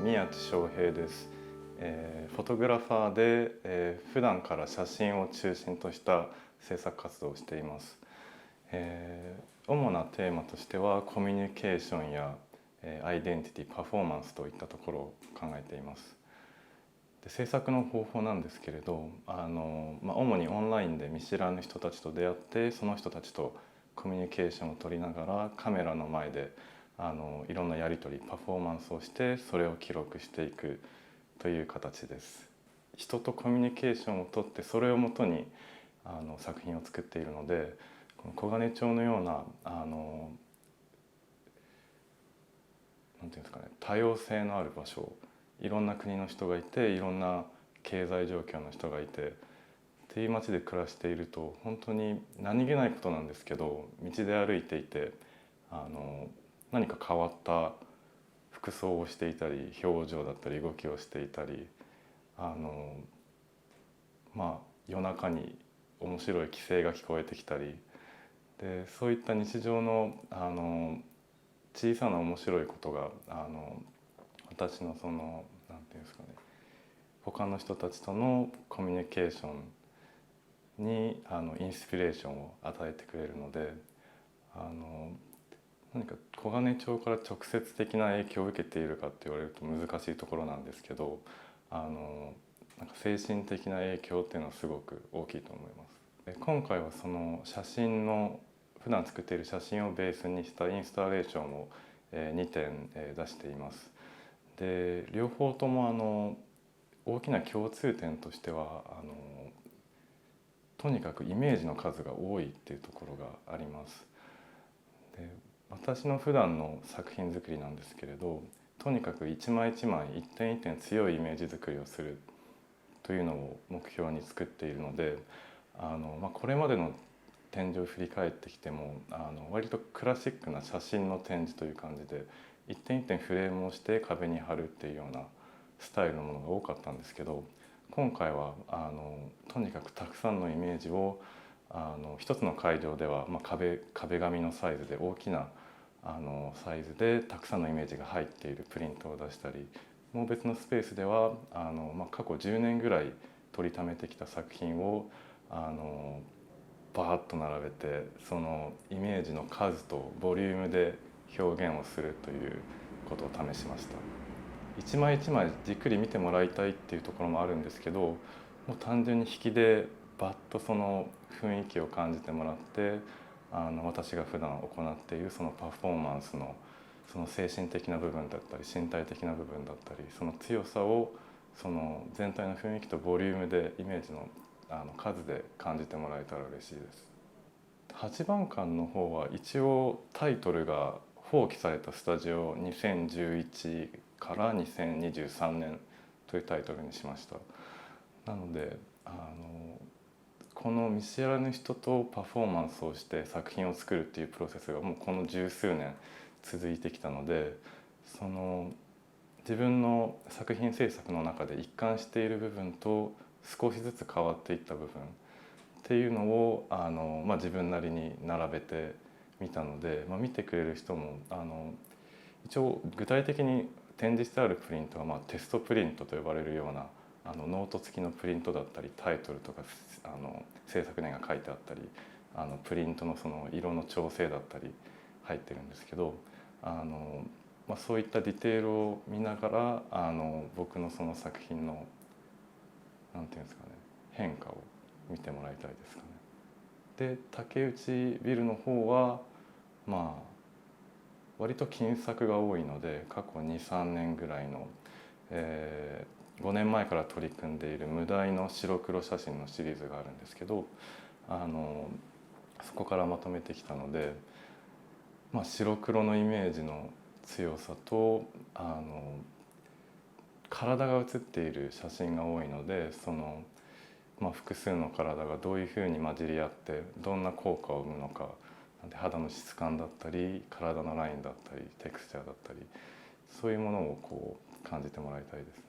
宮地翔平です。フォトグラファーで、普段から写真を中心とした制作活動をしています。主なテーマとしてはコミュニケーションやアイデンティティ、パフォーマンスといったところを考えています。で、制作の方法なんですけれど、主にオンラインで見知らぬ人たちと出会って、その人たちとコミュニケーションを取りながらカメラの前でいろんなやり取り、パフォーマンスをしてそれを記録していくという形です。人とコミュニケーションをとってそれをもとに作品を作っているので、この黄金町のようななんていうんですかね、多様性のある場所、いろんな国の人がいて、いろんな経済状況の人がいてっていう街で暮らしていると、本当に何気ないことなんですけど、道で歩いていて何か変わった服装をしていたり、表情だったり動きをしていたり、夜中に面白い奇声が聞こえてきたりで、そういった日常の小さな面白いことが私のそのなんていうんですかね、他の人たちとのコミュニケーションにインスピレーションを与えてくれるので、何か黄金町から直接的な影響を受けているかって言われると難しいところなんですけど、なんか精神的な影響っていうのはすごく大きいと思います。で、今回はその写真の普段作っている写真をベースにしたインスタレーションを2点出しています。で、両方とも大きな共通点としてはとにかくイメージの数が多いっていうところがあります。で、私の普段の作品作りなんですけれど、とにかく一枚一枚一点一点強いイメージ作りをするというのを目標に作っているので、これまでの展示を振り返ってきても割とクラシックな写真の展示という感じで、一点一点フレームをして壁に貼るっていうようなスタイルのものが多かったんですけど、今回はとにかくたくさんのイメージを一つの会場では、壁紙のサイズで大きなサイズでたくさんのイメージが入っているプリントを出したり、もう別のスペースでは過去10年ぐらい撮りためてきた作品をバーッと並べて、そのイメージの数とボリュームで表現をするということを試しました。一枚一枚じっくり見てもらいたいっていうところもあるんですけど、もう単純に引きでバッとその雰囲気を感じてもらって、私が普段行っているそのパフォーマンスのその精神的な部分だったり身体的な部分だったり、その強さをその全体の雰囲気とボリュームでイメージの数で感じてもらえたら嬉しいです。8番館の方は一応タイトルが放棄されたスタジオ2011から2023年というタイトルにしました。なのでこの見知らぬ人とパフォーマンスをして作品を作るっていうプロセスがもうこの十数年続いてきたので、その自分の作品制作の中で一貫している部分と少しずつ変わっていった部分っていうのを自分なりに並べてみたので、見てくれる人も一応具体的に展示してあるプリントは、テストプリントと呼ばれるようなノート付きのプリントだったり、タイトルとか制作年が書いてあったり、プリントのその色の調整だったり入ってるんですけど、そういったディテールを見ながら僕のその作品のなんていうんですかね、変化を見てもらいたいですかね。で、竹内ビルの方は割と金作が多いので、過去2、3年ぐらいの、5年前から取り組んでいる無題の白黒写真のシリーズがあるんですけど、そこからまとめてきたので、白黒のイメージの強さと体が写っている写真が多いので、その、複数の体がどういうふうに混じり合ってどんな効果を生むのか、肌の質感だったり体のラインだったりテクスチャーだったり、そういうものをこう感じてもらいたいです。